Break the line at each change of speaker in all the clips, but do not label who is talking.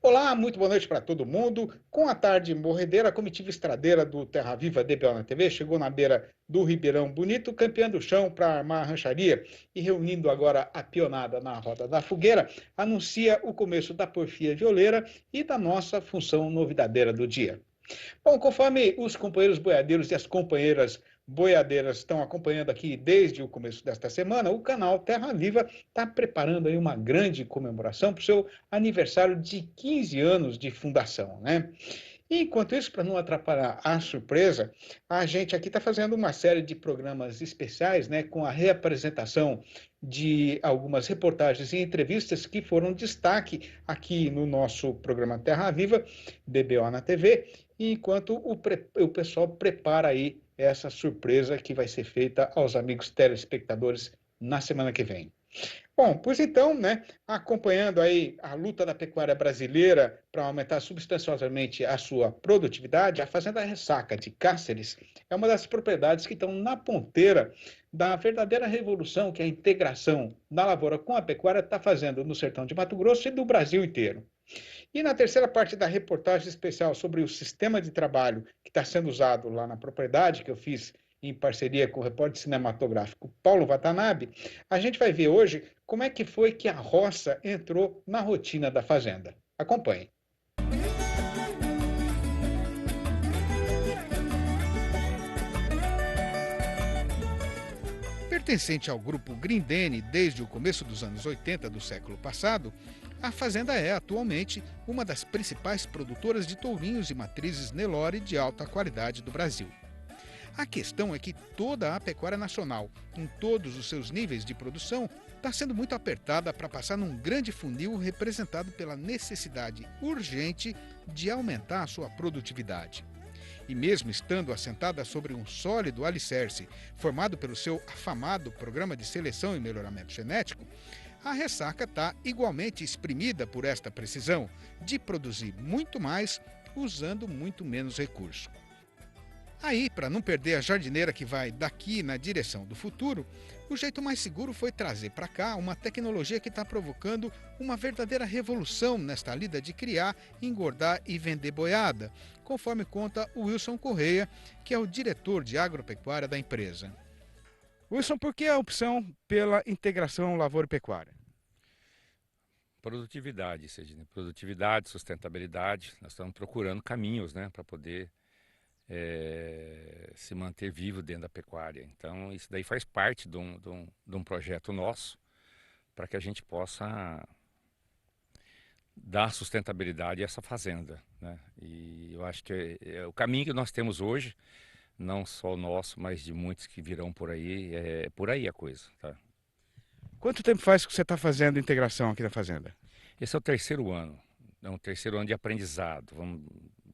Olá, muito boa noite para todo mundo. Com a tarde morredeira, a comitiva estradeira do Terra Viva DBO na TV chegou na beira do Ribeirão Bonito, campeando o chão para armar a rancharia e reunindo agora a pionada na roda da fogueira, anuncia o começo da porfia violeira e da nossa função novidadeira do dia. Bom, conforme os companheiros boiadeiros e as companheiras boiadeiras estão acompanhando aqui desde o começo desta semana, o canal Terra Viva está preparando aí uma grande comemoração para o seu aniversário de 15 anos de fundação, né? E enquanto isso, para não atrapalhar a surpresa, a gente aqui está fazendo uma série de programas especiais, né, com a reapresentação de algumas reportagens e entrevistas que foram destaque aqui no nosso programa Terra Viva, DBO na TV, enquanto o pessoal prepara aí essa surpresa que vai ser feita aos amigos telespectadores na semana que vem. Bom, pois então, né, acompanhando aí a luta da pecuária brasileira para aumentar substanciosamente a sua produtividade, a Fazenda Ressaca de Cáceres é uma das propriedades que estão na ponteira da verdadeira revolução que a integração da lavoura com a pecuária está fazendo no sertão de Mato Grosso e do Brasil inteiro. E na terceira parte da reportagem especial sobre o sistema de trabalho que está sendo usado lá na propriedade, que eu fiz em parceria com o repórter cinematográfico Paulo Watanabe, a gente vai ver hoje como é que foi que a roça entrou na rotina da fazenda. Acompanhe. Pertencente ao grupo Grindene desde o começo dos anos 80 do século passado, a fazenda é atualmente uma das principais produtoras de tourinhos e matrizes Nelore de alta qualidade do Brasil. A questão é que toda a pecuária nacional, em todos os seus níveis de produção, está sendo muito apertada para passar num grande funil representado pela necessidade urgente de aumentar a sua produtividade. E mesmo estando assentada sobre um sólido alicerce formado pelo seu afamado Programa de Seleção e Melhoramento Genético, a ressaca está igualmente exprimida por esta precisão de produzir muito mais usando muito menos recurso. Aí, para não perder a jardineira que vai daqui na direção do futuro, o jeito mais seguro foi trazer para cá uma tecnologia que está provocando uma verdadeira revolução nesta lida de criar, engordar e vender boiada, conforme conta o Wilson Correia, que é o diretor de agropecuária da empresa. Wilson, por que a opção pela integração lavoura e pecuária?
Produtividade, Sidney. Produtividade, sustentabilidade. Nós estamos procurando caminhos, né, para poder se manter vivo dentro da pecuária. Então, isso daí faz parte de um projeto nosso para que a gente possa dar sustentabilidade a essa fazenda, né? E eu acho que o caminho que nós temos hoje, não só nosso, mas de muitos que virão por aí, é por aí a coisa, tá?
Quanto tempo faz que você está fazendo integração aqui na fazenda?
Esse é o terceiro ano, é um terceiro ano de aprendizado, vamos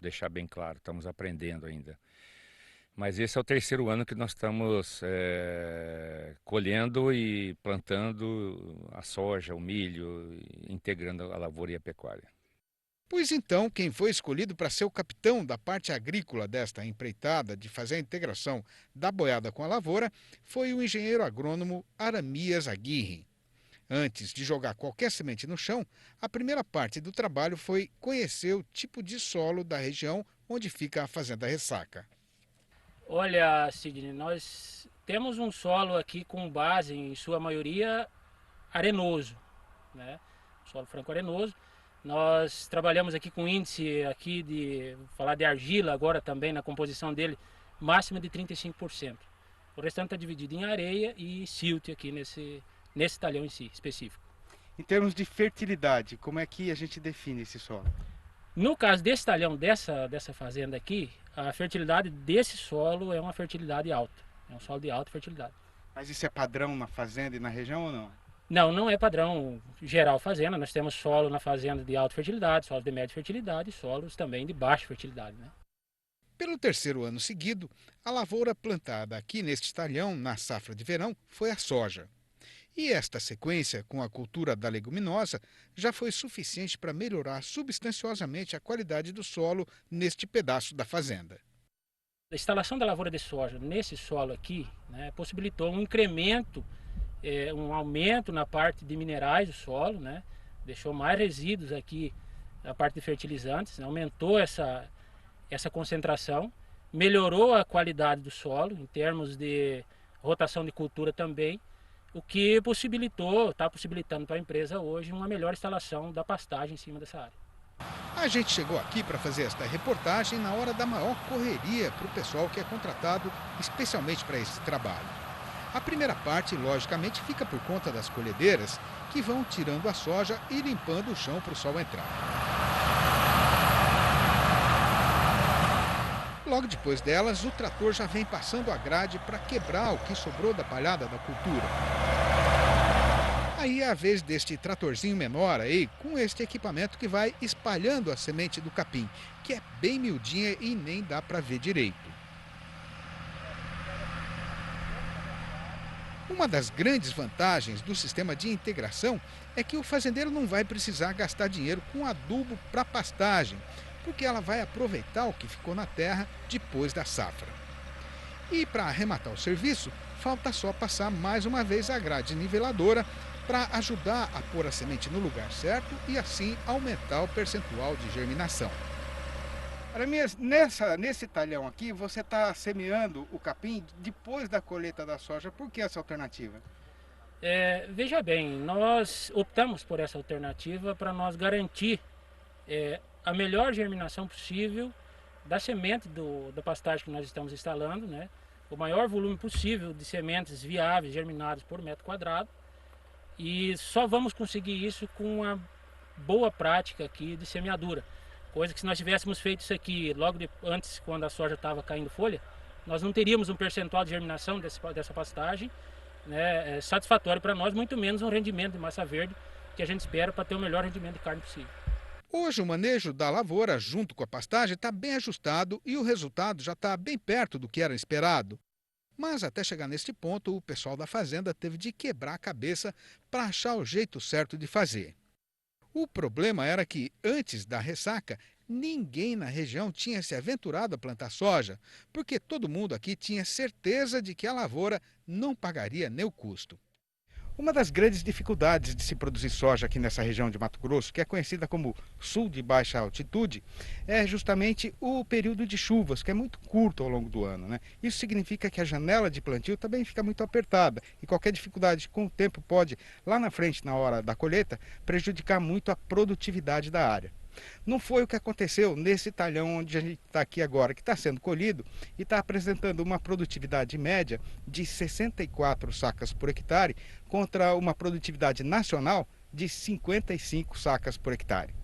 deixar bem claro, estamos aprendendo ainda. Mas esse é o terceiro ano que nós estamos colhendo e plantando a soja, o milho, integrando a lavoura e a pecuária.
Pois então, quem foi escolhido para ser o capitão da parte agrícola desta empreitada de fazer a integração da boiada com a lavoura foi o engenheiro agrônomo Aramias Aguirre. Antes de jogar qualquer semente no chão, a primeira parte do trabalho foi conhecer o tipo de solo da região onde fica a Fazenda Ressaca.
Olha, Sidney, nós temos um solo aqui com base, em sua maioria, arenoso, né? Solo franco-arenoso. Nós trabalhamos aqui com índice aqui de, vou falar de argila agora também na composição dele, máxima de 35%. O restante está dividido em areia e silt aqui nesse talhão em si, específico.
Em termos de fertilidade, como é que a gente define esse solo?
No caso desse talhão, dessa fazenda aqui, a fertilidade desse solo é uma fertilidade alta. É um solo de alta fertilidade.
Mas isso é padrão na fazenda e na região ou não?
Não, não é padrão geral fazenda. Nós temos solo na fazenda de alta fertilidade, solos de média fertilidade e solos também de baixa fertilidade, né?
Pelo terceiro ano seguido, a lavoura plantada aqui neste talhão, na safra de verão, foi a soja. E esta sequência, com a cultura da leguminosa, já foi suficiente para melhorar substanciosamente a qualidade do solo neste pedaço da fazenda.
A instalação da lavoura de soja nesse solo aqui, né, possibilitou um incremento, um aumento na parte de minerais do solo, né, deixou mais resíduos aqui a parte de fertilizantes, né? Aumentou essa concentração, melhorou a qualidade do solo em termos de rotação de cultura também, o que está possibilitando para a empresa hoje uma melhor instalação da pastagem em cima dessa área.
A gente chegou aqui para fazer esta reportagem na hora da maior correria para o pessoal que é contratado especialmente para esse trabalho. A primeira parte, logicamente, fica por conta das colhedeiras, que vão tirando a soja e limpando o chão para o sol entrar. Logo depois delas, o trator já vem passando a grade para quebrar o que sobrou da palhada da cultura. Aí é a vez deste tratorzinho menor aí, com este equipamento que vai espalhando a semente do capim, que é bem miudinha e nem dá para ver direito. Uma das grandes vantagens do sistema de integração é que o fazendeiro não vai precisar gastar dinheiro com adubo para pastagem, porque ela vai aproveitar o que ficou na terra depois da safra. E para arrematar o serviço, falta só passar mais uma vez a grade niveladora para ajudar a pôr a semente no lugar certo e assim aumentar o percentual de germinação. Araminhas, nesse talhão aqui, você está semeando o capim depois da colheita da soja. Por que essa alternativa?
Veja bem, nós optamos por essa alternativa para nós garantir a melhor germinação possível da semente da pastagem que nós estamos instalando, né? O maior volume possível de sementes viáveis germinadas por metro quadrado. E só vamos conseguir isso com uma boa prática aqui de semeadura. Coisa que se nós tivéssemos feito isso aqui logo antes, quando a soja estava caindo folha, nós não teríamos um percentual de germinação dessa pastagem, né, satisfatório para nós, muito menos um rendimento de massa verde que a gente espera para ter o melhor rendimento de carne possível.
Hoje o manejo da lavoura junto com a pastagem está bem ajustado e o resultado já está bem perto do que era esperado. Mas até chegar neste ponto, o pessoal da fazenda teve de quebrar a cabeça para achar o jeito certo de fazer. O problema era que, antes da ressaca, ninguém na região tinha se aventurado a plantar soja, porque todo mundo aqui tinha certeza de que a lavoura não pagaria nem o custo. Uma das grandes dificuldades de se produzir soja aqui nessa região de Mato Grosso, que é conhecida como sul de baixa altitude, é justamente o período de chuvas, que é muito curto ao longo do ano, né? Isso significa que a janela de plantio também fica muito apertada e qualquer dificuldade com o tempo pode, lá na frente, na hora da colheita, prejudicar muito a produtividade da área. Não foi o que aconteceu nesse talhão onde a gente está aqui agora, que está sendo colhido e está apresentando uma produtividade média de 64 sacas por hectare contra uma produtividade nacional de 55 sacas por hectare.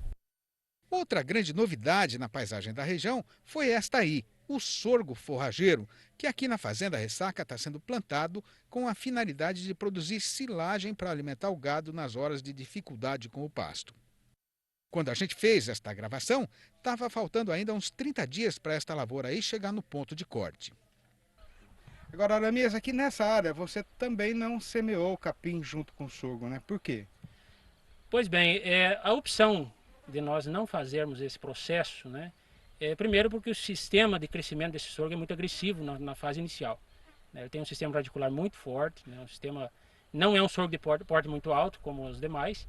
Outra grande novidade na paisagem da região foi esta aí, o sorgo forrageiro, que aqui na Fazenda Ressaca está sendo plantado com a finalidade de produzir silagem para alimentar o gado nas horas de dificuldade com o pasto. Quando a gente fez esta gravação, estava faltando ainda uns 30 dias para esta lavoura aí chegar no ponto de corte. Agora, Aramias, aqui nessa área você também não semeou o capim junto com o sorgo, né? Por quê?
Pois bem, a opção de nós não fazermos esse processo, né? Primeiro porque o sistema de crescimento desse sorgo é muito agressivo na fase inicial. Né? Ele tem um sistema radicular muito forte, né? Não é um sorgo de porte muito alto como os demais.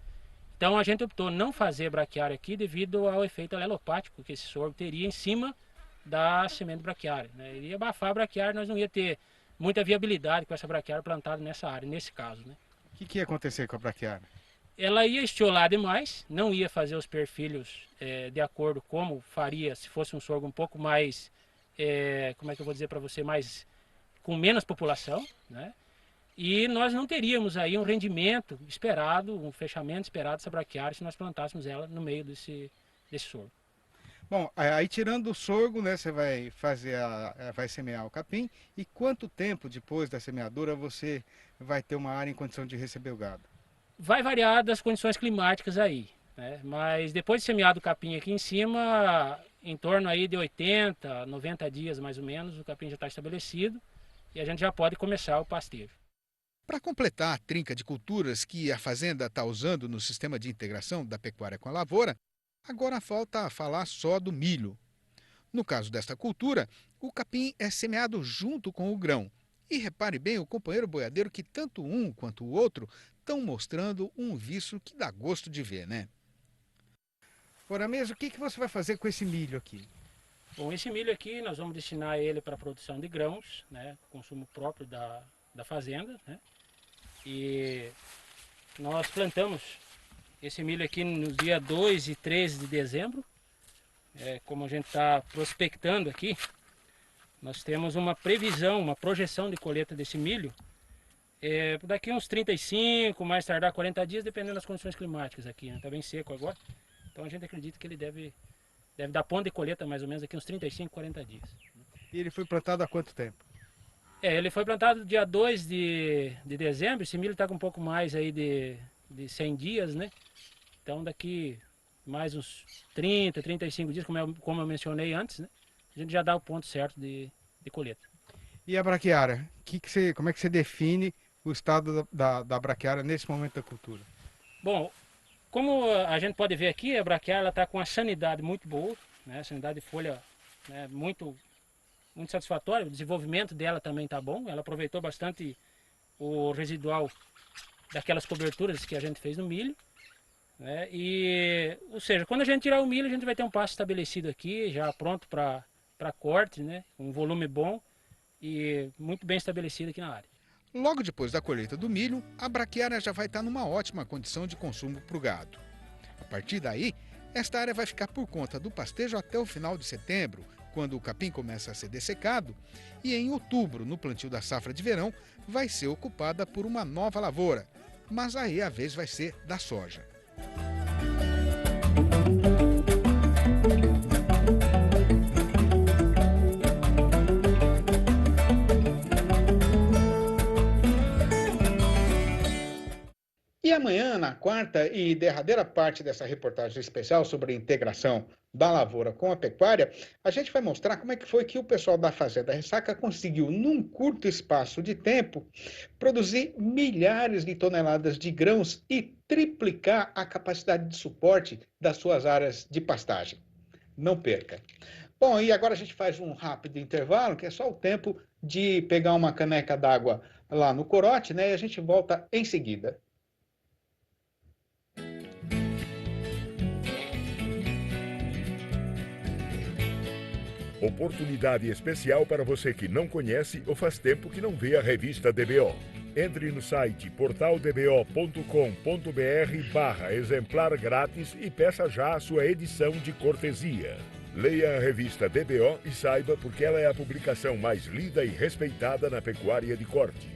Então a gente optou não fazer braquiária aqui devido ao efeito alelopático que esse sorgo teria em cima da semente braquiária, né? Ele ia abafar a braquiária, nós não ia ter muita viabilidade com essa braquiária plantada nessa área, nesse caso, né?
O que ia acontecer com a braquiária?
Ela ia estiolar demais, não ia fazer os perfilhos de acordo como faria se fosse um sorgo um pouco mais, como é que eu vou dizer para você, com menos população, né? E nós não teríamos aí um rendimento esperado, um fechamento esperado dessa braquiária se nós plantássemos ela no meio desse sorgo.
Bom, aí tirando o sorgo, né, você vai vai semear o capim. E quanto tempo depois da semeadura você vai ter uma área em condição de receber o gado?
Vai variar das condições climáticas aí, né? Mas depois de semeado o capim aqui em cima, em torno aí de 80, 90 dias mais ou menos, o capim já está estabelecido e a gente já pode começar o pasteio.
Para completar a trinca de culturas que a fazenda está usando no sistema de integração da pecuária com a lavoura, agora falta falar só do milho. No caso desta cultura, o capim é semeado junto com o grão. E repare bem o companheiro boiadeiro que tanto um quanto o outro estão mostrando um viço que dá gosto de ver, né?
Ora mesmo, o que você vai fazer com esse milho aqui?
Bom, esse milho aqui nós vamos destinar ele para a produção de grãos, né, consumo próprio da fazenda, né, e nós plantamos esse milho aqui no dia 2 e 13 de dezembro. Como a gente está prospectando aqui, nós temos uma previsão, uma projeção de colheita desse milho daqui uns 35, mais tardar 40 dias, dependendo das condições climáticas aqui, né? Tá bem seco agora, então a gente acredita que ele deve dar ponto de colheita mais ou menos aqui uns 35, 40 dias.
E ele foi plantado há quanto tempo?
Ele foi plantado dia 2 de dezembro, esse milho está com um pouco mais aí de 100 dias, né? Então daqui mais uns 30, 35 dias, como eu mencionei antes, né? A gente já dá o ponto certo de colheita.
E a braquiária? Como é que você define o estado da braquiária nesse momento da cultura?
Bom, como a gente pode ver aqui, a braquiária está com uma sanidade muito boa, né? A sanidade de folha, né, muito satisfatória, o desenvolvimento dela também está bom, ela aproveitou bastante o residual daquelas coberturas que a gente fez no milho, né? Ou seja, quando a gente tirar o milho, a gente vai ter um pasto estabelecido aqui, já pronto para corte, né? Um volume bom e muito bem estabelecido aqui na área.
Logo depois da colheita do milho, a braquiária já vai estar numa ótima condição de consumo para o gado. A partir daí, esta área vai ficar por conta do pastejo até o final de setembro, quando o capim começa a ser dessecado, e em outubro, no plantio da safra de verão, vai ser ocupada por uma nova lavoura, mas aí a vez vai ser da soja.
E amanhã, na quarta e derradeira parte dessa reportagem especial sobre a integração da lavoura com a pecuária, a gente vai mostrar como é que foi que o pessoal da Fazenda Ressaca conseguiu, num curto espaço de tempo, produzir milhares de toneladas de grãos e triplicar a capacidade de suporte das suas áreas de pastagem. Não perca! Bom, e agora a gente faz um rápido intervalo, que é só o tempo de pegar uma caneca d'água lá no corote, né? E a gente volta em seguida.
Oportunidade especial para você que não conhece ou faz tempo que não vê a revista DBO. Entre no site portaldbo.com.br/exemplar grátis e peça já a sua edição de cortesia. Leia a revista DBO e saiba porque ela é a publicação mais lida e respeitada na pecuária de corte.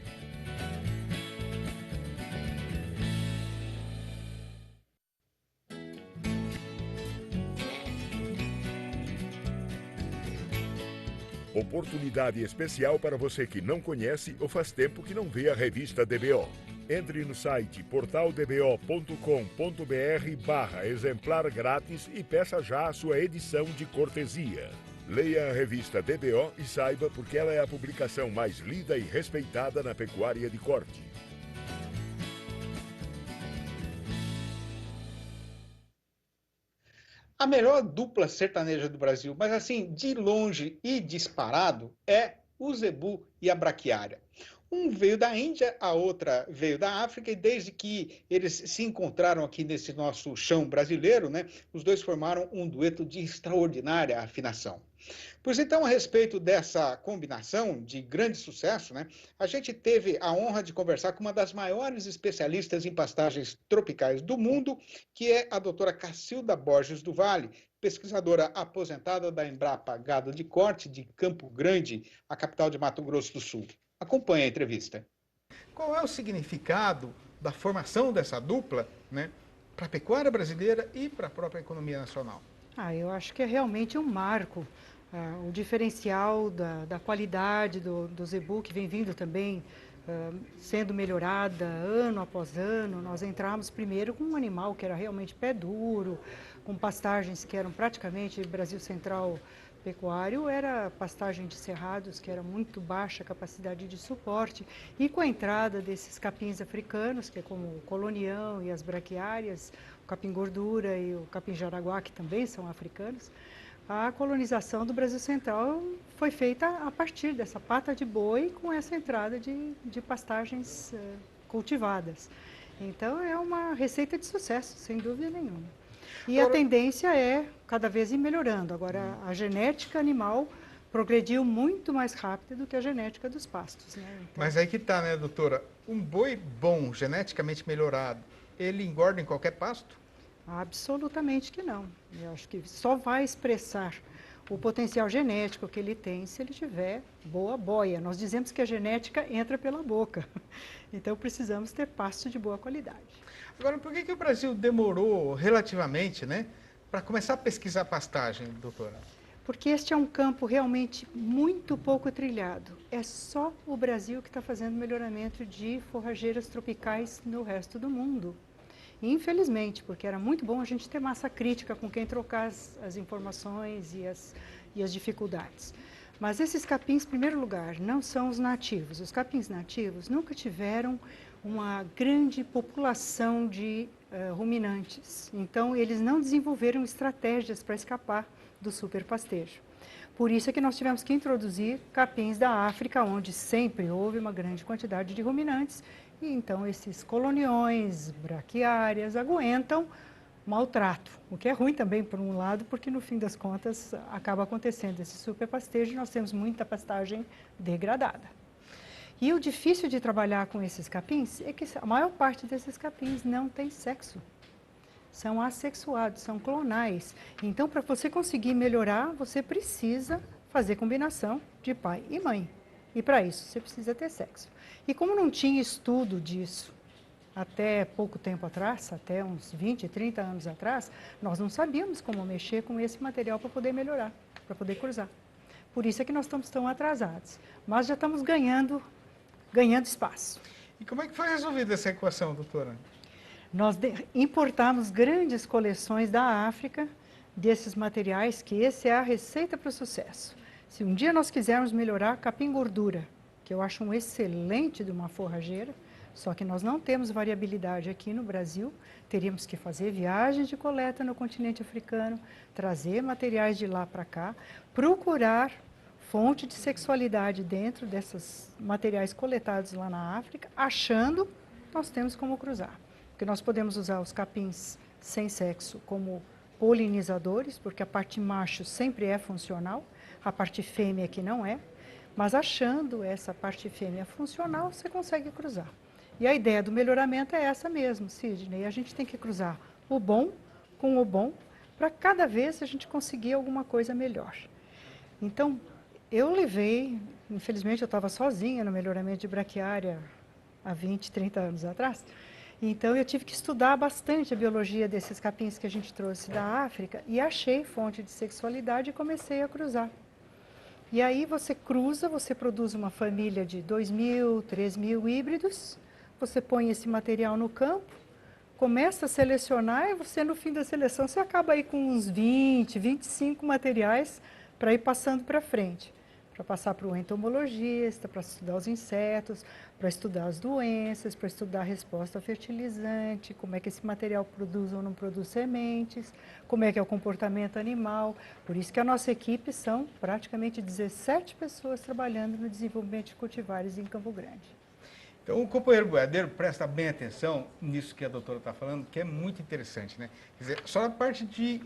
Oportunidade especial para você que não conhece ou faz tempo que não vê a revista DBO. Entre no site portaldbo.com.br/exemplar grátis e peça já a sua edição de cortesia. Leia a revista DBO e saiba porque ela é a publicação mais lida e respeitada na pecuária de corte.
A melhor dupla sertaneja do Brasil, mas assim, de longe e disparado, é o zebu e a braquiária. Um veio da Índia, a outra veio da África, e desde que eles se encontraram aqui nesse nosso chão brasileiro, né, os dois formaram um dueto de extraordinária afinação. Pois então, a respeito dessa combinação de grande sucesso, né, a gente teve a honra de conversar com uma das maiores especialistas em pastagens tropicais do mundo, que é a doutora Cacilda Borges do Vale, pesquisadora aposentada da Embrapa Gado de Corte de Campo Grande, a capital de Mato Grosso do Sul. Acompanhe a entrevista.
Qual é o significado da formação dessa dupla, né, para a pecuária brasileira e para a própria economia nacional?
Eu acho que é realmente um marco. O diferencial da qualidade do zebu, que vem vindo também sendo melhorada ano após ano. Nós entramos primeiro com um animal que era realmente pé duro, com pastagens que eram praticamente Brasil Central pecuário, era pastagem de cerrados, que era muito baixa a capacidade de suporte, e com a entrada desses capins africanos, que é como o colonião e as braquiárias, o capim gordura e o capim jaraguá, que também são africanos, a colonização do Brasil Central foi feita a partir dessa pata de boi com essa entrada de pastagens cultivadas. Então é uma receita de sucesso, sem dúvida nenhuma. E a tendência é cada vez ir melhorando. Agora, a genética animal progrediu muito mais rápido do que a genética dos pastos, né? Então,
Mas aí que tá, né, doutora? Um boi bom, geneticamente melhorado, ele engorda em qualquer pasto?
absolutamente que não. Eu acho que só vai expressar o potencial genético que ele tem se ele tiver boa boia. Nós dizemos que a genética entra pela boca. Então precisamos ter pasto de boa qualidade.
Agora, por que o Brasil demorou relativamente, né, para começar a pesquisar pastagem, doutora?
Porque este é um campo realmente muito pouco trilhado. É só o Brasil que está fazendo melhoramento de forrageiras tropicais no resto do mundo. E, infelizmente, porque era muito bom a gente ter massa crítica com quem trocar as informações e as dificuldades. Mas esses capins, em primeiro lugar, não são os nativos. Os capins nativos nunca tiveram uma grande população de ruminantes. Então, eles não desenvolveram estratégias para escapar do superpastejo. Por isso é que nós tivemos que introduzir capins da África, onde sempre houve uma grande quantidade de ruminantes, e então esses coloniões, braquiárias, aguentam maltrato, o que é ruim também por um lado, porque no fim das contas acaba acontecendo esse superpastejo e nós temos muita pastagem degradada. E o difícil de trabalhar com esses capins é que a maior parte desses capins não tem sexo. São assexuados, são clonais. Então, para você conseguir melhorar, você precisa fazer combinação de pai e mãe. E para isso, você precisa ter sexo. E como não tinha estudo disso até pouco tempo atrás, até uns 20, 30 anos atrás, nós não sabíamos como mexer com esse material para poder melhorar, para poder cruzar. Por isso é que nós estamos tão atrasados. Mas já estamos ganhando espaço.
E como é que foi resolvida essa equação, doutora?
Nós importamos grandes coleções da África desses materiais, que essa é a receita para o sucesso. Se um dia nós quisermos melhorar capim gordura, que eu acho um excelente de uma forrageira, só que nós não temos variabilidade aqui no Brasil, teríamos que fazer viagens de coleta no continente africano, trazer materiais de lá para cá, procurar fonte de sexualidade dentro desses materiais coletados lá na África, achando nós temos como cruzar. Porque nós podemos usar os capins sem sexo como polinizadores, porque a parte macho sempre é funcional, a parte fêmea que não é, mas achando essa parte fêmea funcional, você consegue cruzar. E a ideia do melhoramento é essa mesmo, Sidney. A gente tem que cruzar o bom com o bom, para cada vez a gente conseguir alguma coisa melhor. Então, eu levei, infelizmente eu estava sozinha no melhoramento de braquiária há 20, 30 anos atrás, então eu tive que estudar bastante a biologia desses capins que a gente trouxe da África e achei fonte de sexualidade e comecei a cruzar. E aí você cruza, você produz uma família de 2.000, 3.000 híbridos, você põe esse material no campo, começa a selecionar e você no fim da seleção você acaba aí com uns 20, 25 materiais para ir passando para frente. Para passar para o entomologista, para estudar os insetos, para estudar as doenças, para estudar a resposta ao fertilizante, como é que esse material produz ou não produz sementes, como é que é o comportamento animal. Por isso que a nossa equipe são praticamente 17 pessoas trabalhando no desenvolvimento de cultivares em Campo Grande.
Então, o companheiro boiadeiro presta bem atenção nisso que a doutora está falando, que é muito interessante, né? Quer dizer, só a parte de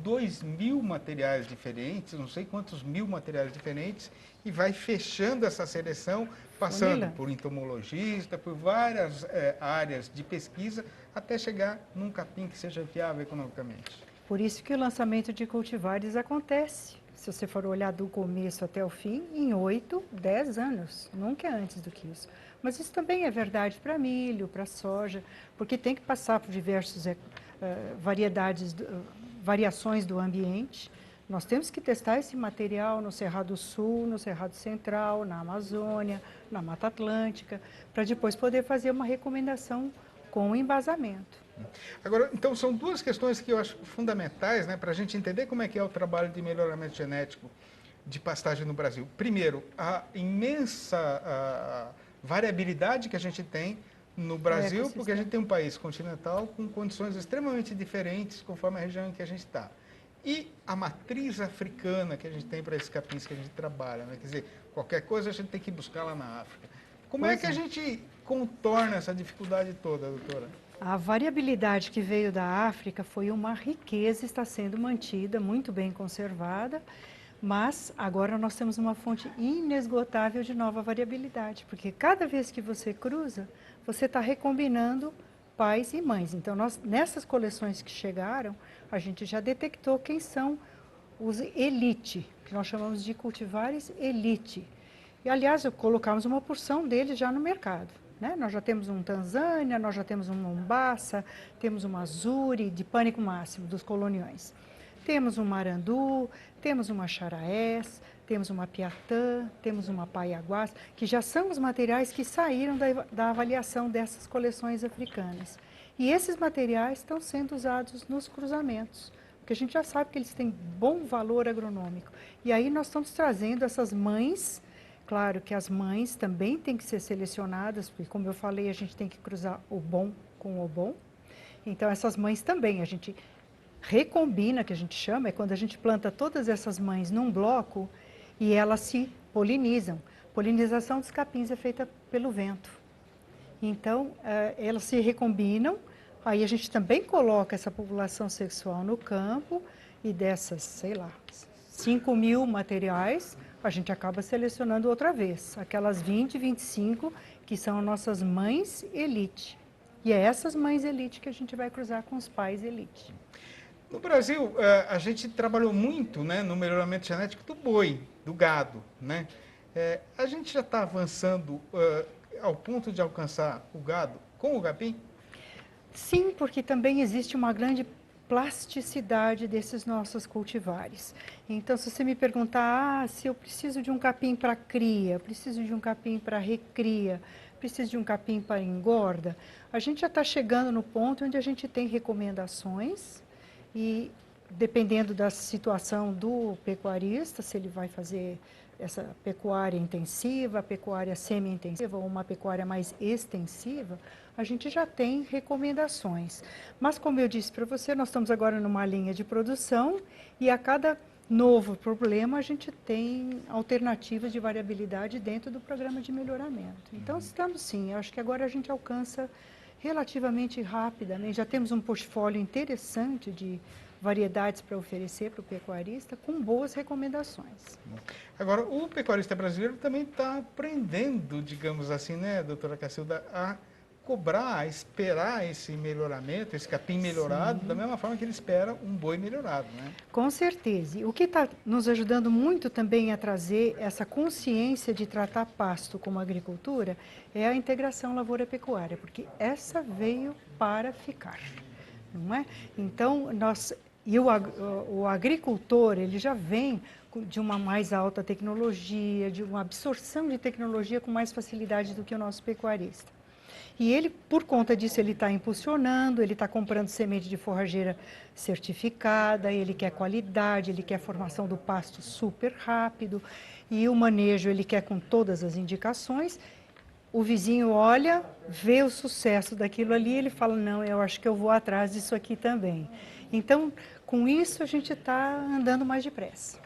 2.000 materiais diferentes, não sei quantos mil materiais diferentes, e vai fechando essa seleção, passando por entomologista, por várias áreas de pesquisa, até chegar num capim que seja viável economicamente.
Por isso que o lançamento de cultivares acontece, se você for olhar do começo até o fim, em 8, 10 anos, nunca é antes do que isso. Mas isso também é verdade para milho, para soja, porque tem que passar por diversas variações do ambiente. Nós temos que testar esse material no Cerrado Sul, no Cerrado Central, na Amazônia, na Mata Atlântica, para depois poder fazer uma recomendação com embasamento.
Agora, então, são duas questões que eu acho fundamentais, né, para a gente entender como é que é o trabalho de melhoramento genético de pastagem no Brasil. Primeiro, a imensa variabilidade que a gente tem no Brasil, porque a gente tem um país continental com condições extremamente diferentes conforme a região em que a gente está. E a matriz africana que a gente tem para esses capins que a gente trabalha, né? Quer dizer, qualquer coisa a gente tem que buscar lá na África. Como é que a gente contorna essa dificuldade toda, doutora?
A variabilidade que veio da África foi uma riqueza, está sendo mantida, muito bem conservada, mas agora nós temos uma fonte inesgotável de nova variabilidade, porque cada vez que você cruza, você está recombinando pais e mães. Então, nessas coleções que chegaram, a gente já detectou quem são os elite, que nós chamamos de cultivares elite. E, aliás, colocamos uma porção deles já no mercado. Né? Nós já temos um Tanzânia, nós já temos um Mombasa, temos uma Azuri, de pânico máximo, dos coloniões. Temos um Marandu, temos uma Charaés, temos uma Piatã, temos uma Paiaguás, que já são os materiais que saíram da avaliação dessas coleções africanas. E esses materiais estão sendo usados nos cruzamentos, porque a gente já sabe que eles têm bom valor agronômico. E aí nós estamos trazendo essas mães. Claro que as mães também têm que ser selecionadas, porque, como eu falei, a gente tem que cruzar o bom com o bom. Então, essas mães também, a gente recombina, que a gente chama, é quando a gente planta todas essas mães num bloco e elas se polinizam. Polinização dos capins é feita pelo vento. Então, elas se recombinam, aí a gente também coloca essa população sexual no campo e dessas, sei lá, 5.000 materiais, a gente acaba selecionando outra vez, aquelas 20, 25 que são nossas mães elite. E é essas mães elite que a gente vai cruzar com os pais elite.
No Brasil, a gente trabalhou muito, né, no melhoramento genético do boi, do gado. Né? A gente já está avançando ao ponto de alcançar o gado com o capim?
Sim, porque também existe uma grande plasticidade desses nossos cultivares. Então, se você me perguntar, se eu preciso de um capim para cria, preciso de um capim para recria, preciso de um capim para engorda, a gente já está chegando no ponto onde a gente tem recomendações e, dependendo da situação do pecuarista, se ele vai fazer essa pecuária intensiva, pecuária semi-intensiva ou uma pecuária mais extensiva, a gente já tem recomendações. Mas, como eu disse para você, nós estamos agora numa linha de produção e a cada novo problema a gente tem alternativas de variabilidade dentro do programa de melhoramento. Então, estamos sim, eu acho que agora a gente alcança relativamente rapidamente, já temos um portfólio interessante de variedades para oferecer para o pecuarista com boas recomendações.
Agora, o pecuarista brasileiro também está aprendendo, digamos assim, né, doutora Cacilda, a cobrar, a esperar esse melhoramento, esse capim melhorado, da mesma forma que ele espera um boi melhorado, né?
Com certeza. E o que está nos ajudando muito também a trazer essa consciência de tratar pasto como agricultura é a integração lavoura-pecuária, porque essa veio para ficar, não é? Então, o agricultor, ele já vem de uma mais alta tecnologia, de uma absorção de tecnologia com mais facilidade do que o nosso pecuarista. E ele, por conta disso, ele está impulsionando, ele está comprando semente de forrageira certificada, ele quer qualidade, ele quer formação do pasto super rápido, e o manejo ele quer com todas as indicações. O vizinho olha, vê o sucesso daquilo ali, ele fala, não, eu acho que eu vou atrás disso aqui também. Então, com isso, a gente está andando mais depressa.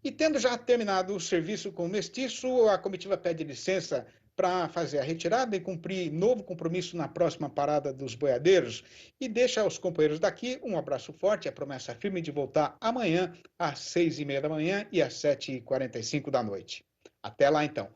E tendo já terminado o serviço com o mestiço, a comitiva pede licença para fazer a retirada e cumprir novo compromisso na próxima parada dos boiadeiros. E deixa aos companheiros daqui um abraço forte, a promessa firme de voltar amanhã às 6h30 da manhã e às 7h45 da noite. Até lá, então.